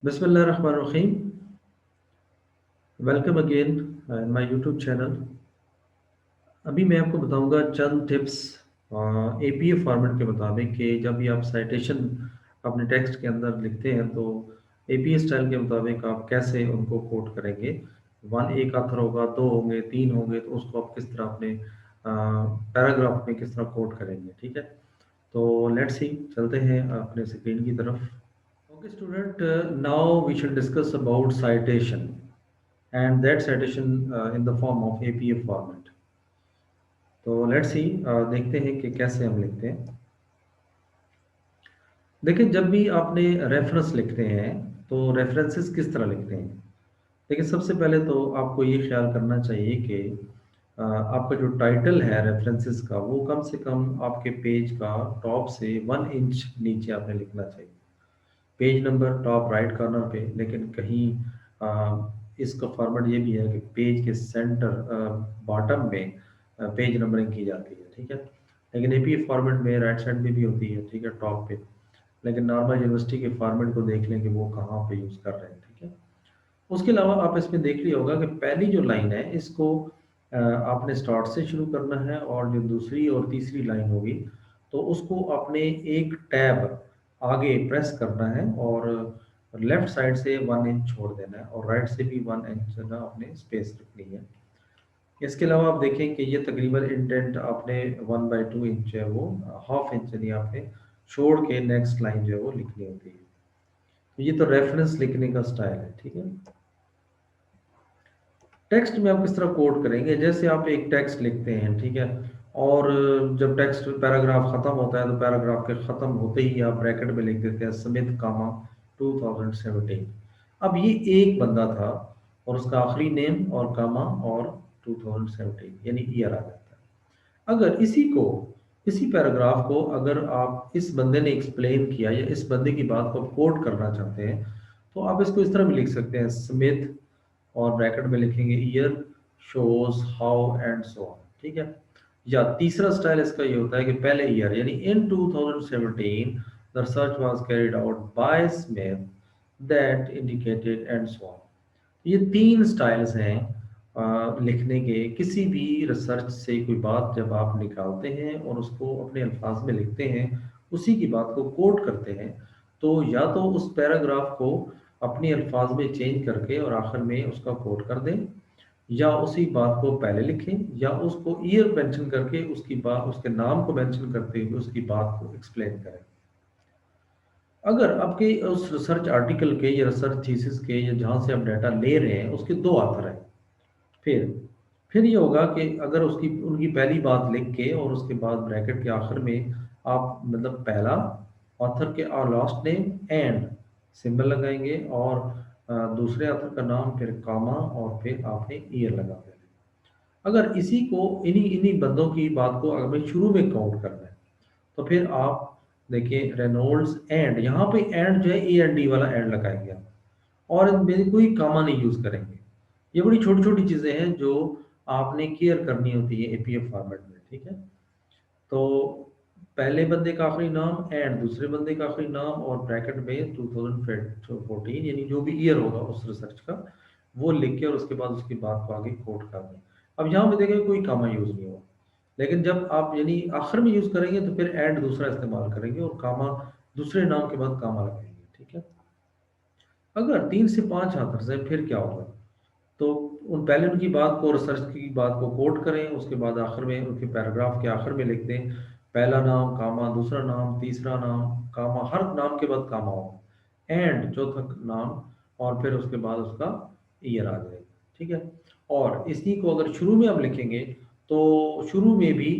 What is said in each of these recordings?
Bismillahirrahmanirrahim. Welcome again in my YouTube channel. अभी मैं आपको बताऊंगा चंद टिप्स एपीए फॉर्मेट के मुताबिक कि जब भी आप साइटेशन अपने टेक्स्ट के अंदर लिखते हैं तो एपीए स्टाइल के मुताबिक आप कैसे उनको कोट करेंगे। वन एक आथर होगा, दो होंगे, तीन होंगे, तो उसको आप किस तरह अपने पैराग्राफ में किस तरह कोट करेंगे। ठीक है, तो लेट्स सी, चलते हैं अपने स्क्रीन की तरफ। Okay student, now we shall discuss about citation and that citation in the form of APA format. तो लेट्स सी, देखते हैं कि कैसे हम लिखते हैं। देखिए, जब भी आपने रेफरेंस लिखते हैं तो रेफरेंसेस किस तरह लिखते हैं। देखिए, सबसे पहले तो आपको ये ख्याल करना चाहिए कि आपका जो टाइटल है रेफरेंसेस का वो कम से कम आपके पेज का टॉप से 1 इंच नीचे आपने लिखना चाहिए। Page number top right corner पे, लेकिन कहीं इसका फॉर्मेट ये भी है कि पेज के सेंटर बॉटम में पेज नंबरिंग की जाती है। ठीक है, लेकिन एपीए फॉर्मेट में राइट साइड में भी होती है, ठीक है, टॉप पे। लेकिन नॉर्मल यूनिवर्सिटी के फॉर्मेट को देख लें कि वो कहाँ पे यूज़ कर रहे हैं। ठीक है, उसके अलावा आप इसमें देख लिया होगा कि पहली जो लाइन है इसको आपने स्टार्ट से शुरू करना है, और जो दूसरी और तीसरी लाइन होगी तो उसको आपने एक टैब आगे प्रेस करना है, और लेफ्ट साइड से 1 इंच छोड़ देना है, और राइट से भी 1 इंच ना आपने स्पेस रखनी है। इसके अलावा आप देखें कि ये तकरीबन इंडेंट आपने 1/2 इंच है वो, हाफ इंच यानी आपने छोड़ के नेक्स्ट लाइन जो है वो लिखनी होती है। तो ये तो रेफरेंस लिखने का स्टाइल है। ठीक है, टेक्स्ट में आप किस तरह कोड करेंगे, जैसे आप एक टेक्स्ट लिखते हैं, ठीक है, और जब टेक्स्ट पैराग्राफ खत्म होता है तो पैराग्राफ के खत्म होते ही आप ब्रैकेट में लिख देते हैं स्मिथ कामा 2017। अब ये एक बंदा था और उसका आखिरी नेम और कामा और 2017 यानी ईयर आ जाता है। अगर इसी पैराग्राफ को अगर आप इस बंदे ने एक्सप्लेन किया या इस बंदे की बात को आप कोट करना चाहते हैं तो आप इसको इस तरह भी लिख सकते हैं, स्मिथ और ब्रैकेट में लिखेंगे year shows how and so on. ठीक है, या तीसरा स्टाइल इसका ये होता है कि पहले ईयर यानी इन 2017 the research was carried out by Smith that indicated and so on. ये तीन स्टाइल्स हैं लिखने के। किसी भी रिसर्च से कोई बात जब आप निकालते हैं और उसको अपने अल्फाज में लिखते हैं, उसी की बात को कोट करते हैं, तो या तो उस पैराग्राफ को अपने अल्फाज में चेंज करके और आखिर में उसका कोट कर दें, या उसी बात को पहले लिखें, या उसको ईयर मेंशन करके उसकी बात, उसके नाम को मेंशन करते हुए उसकी बात को एक्सप्लेन करें। अगर आपके उस रिसर्च आर्टिकल के या रिसर्च थीसिस के या जहाँ से आप डाटा ले रहे हैं उसके दो ऑथर हैं, फिर फिर ये होगा कि अगर उसकी उनकी पहली बात लिख के और उसके बाद ब्रैकेट के आखिर में आप मतलब पहला ऑथर के और लास्ट नेम एंड सिंबल लगाएंगे, और दूसरे ऑथर का नाम, फिर कामा, और फिर आपने ईयर लगा देना। अगर इसी को इन्हीं इन्हीं बंदों की बात को अगर शुरू में काउंट करना है तो फिर आप देखिए रेनोल्ड्स एंड, यहाँ पे एंड जो है ए एंड डी वाला एंड लगाएंगे आप, और इनमें कोई कामा नहीं यूज करेंगे। ये बड़ी छोटी छोटी चीजें हैं जो आपने केयर करनी होती है एपीएफ फॉर्मेट में। ठीक है, तो पहले बंदे का आखिरी नाम एंड दूसरे बंदे का आखिरी नाम, और ब्रैकेट में 2014 यानी जो भी ईयर होगा उस रिसर्च का वो लिख के, और उसके बाद उसकी बात को आगे कोट कर दें। अब यहाँ पे देखें कोई कामा यूज नहीं हुआ, लेकिन जब आप यानी आखिर में यूज करेंगे तो फिर एंड दूसरा इस्तेमाल करेंगे और कामा दूसरे नाम के बाद कामा लगाएंगे। ठीक है, अगर 3 से 5 आंसर है फिर क्या होगा, तो उन पहले उनकी बात को, रिसर्च की बात को कोट करें, उसके बाद आखिर में उनके पैराग्राफ के आखिर में लिख दें पहला नाम कामा, दूसरा नाम, तीसरा नाम कामा, हर नाम के बाद कामा होगा, एंड चौथा नाम, और फिर उसके बाद उसका ईयर आ जाएगा। ठीक है, और इसी को अगर शुरू में आप लिखेंगे तो शुरू में भी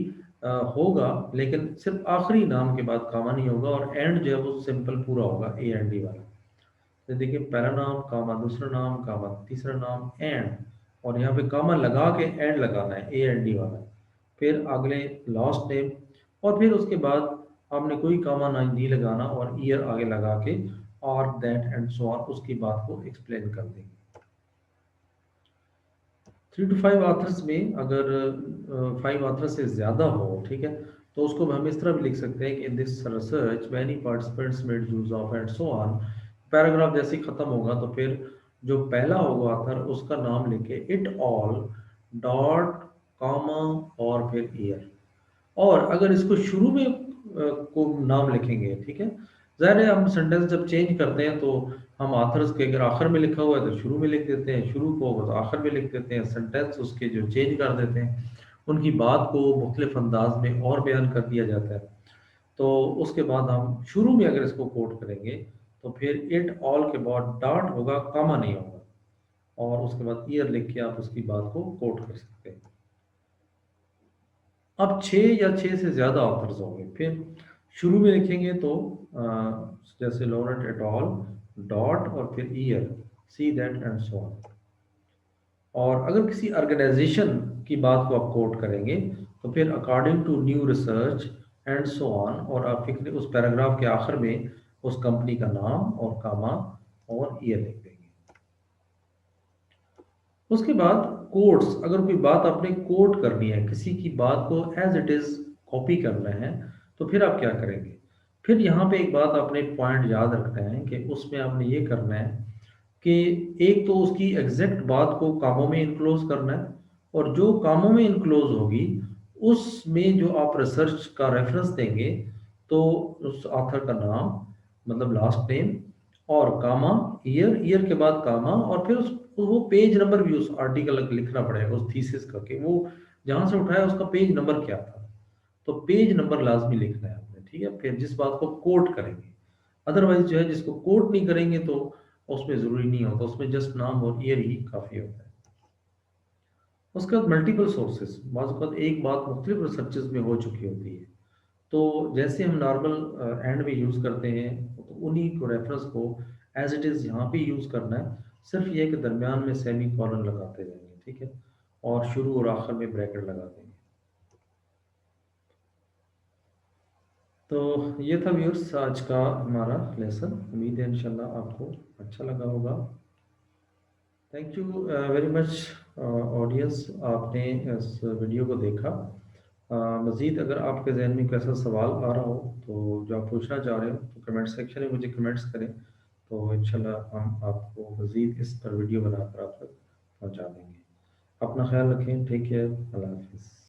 होगा, लेकिन सिर्फ आखिरी नाम के बाद कामा नहीं होगा, और एंड जो है वो सिंपल पूरा होगा ए एंड डी वाला। तो देखिए, पहला नाम कामा, दूसरा नाम कामा, तीसरा नाम एंड, और यहाँ पे कामा लगा के एंड लगाना है ए एंड डी वाला, फिर अगले लास्ट नेम, और फिर उसके बाद आपने कोई कामा ना नहीं लगाना, और ईयर आगे लगा के और दैट एंड सो ऑन उसकी बात को एक्सप्लेन कर देंगे। 3 to 5 ऑथर्स में अगर 5 ऑथर से ज़्यादा हो, ठीक है, तो उसको हम इस तरह भी लिख सकते हैं कि in this research many participants made use of and so on paragraph जैसे ही खत्म होगा तो फिर जो पहला होगा ऑथर उसका नाम लिखे इट ऑल डॉट कॉमा और फिर ईयर। और अगर इसको शुरू में को नाम लिखेंगे, ठीक है, ज़ाहिर है हम सेंटेंस जब चेंज करते हैं तो हम आथर्स के अगर आखिर में लिखा हुआ है तो शुरू में लिख देते हैं, शुरू को होगा तो आखिर में लिख देते हैं, सेंटेंस उसके जो चेंज कर देते हैं, उनकी बात को मुख्तलिफ अंदाज में और बयान कर दिया जाता है। तो उसके बाद हम शुरू में अगर इसको कोट करेंगे तो फिर इट ऑल के बाद डॉट होगा, कामा नहीं होगा, और उसके बाद ईयर लिख के आप उसकी बात को कोट कर सकते हैं। अब 6 या 6 से ज़्यादा ऑथर्स होंगे, फिर शुरू में लिखेंगे तो जैसे लॉरेंट एट ऑल डॉट और फिर year, see that and so on. और अगर किसी ऑर्गेनाइजेशन की बात को आप कोट करेंगे तो फिर according to new research and so on, और आप फिर उस पैराग्राफ के आखिर में उस कंपनी का नाम और कामा और ईयर लिख देंगे। उसके बाद कोट्स, अगर कोई बात आपने कोट करनी है, किसी की बात को एज इट इज़ कॉपी करना है, तो फिर आप क्या करेंगे? फिर यहाँ पे एक बात आपने पॉइंट याद रखना है कि उसमें आपने ये करना है कि एक तो उसकी एग्जैक्ट बात को कामों में इनक्लोज करना है, और जो कामों में इनक्लोज होगी उसमें जो आप रिसर्च का रेफरेंस देंगे तो उस ऑथर का नाम, मतलब लास्ट नेम, और कामा, ईयर के बाद कामा, और फिर उस वो पेज नंबर भी उस आर्टिकल का लिखना पड़ेगा, उस थीसिस का, कि वो जहाँ से उठाया उसका पेज नंबर क्या था। तो पेज नंबर लाजमी लिखना है आपने, ठीक है, फिर जिस बात को कोट करेंगे। अदरवाइज जो है जिसको कोट नहीं करेंगे तो उसमें ज़रूरी नहीं होता, उसमें जस्ट नाम और ईयर ही काफ़ी होता है। उसके बाद मल्टीपल सोर्सेज, बाज़ औक़ात एक बात मुख्तलिफ रिसर्चेज में हो चुकी होती है, तो जैसे हम नॉर्मल एंड में यूज़ करते हैं तो उन्हीं को रेफरेंस को एज इट इज़ यहाँ पे यूज़ करना है। सिर्फ ये है कि दरमियान में सेमी कॉलन लगाते जाएंगे, ठीक है, और शुरू और आखिर में ब्रैकेट लगा देंगे। तो ये था व्यूअर्स आज का हमारा लेसन, उम्मीद है इंशाल्लाह आपको अच्छा लगा होगा। Thank you very much audience, आपने इस वीडियो को देखा। मज़ीद अगर आपके जहन में कैसा सवाल आ रहा हो तो जो आप पूछना चाह रहे हो तो कमेंट सेक्शन में मुझे कमेंट्स करें, तो इंशाल्लाह हम आपको मज़ीद इस पर वीडियो बनाकर आप तक पहुँचा देंगे। अपना ख्याल रखें, टेक केयर, अल्लाह हाफिज़।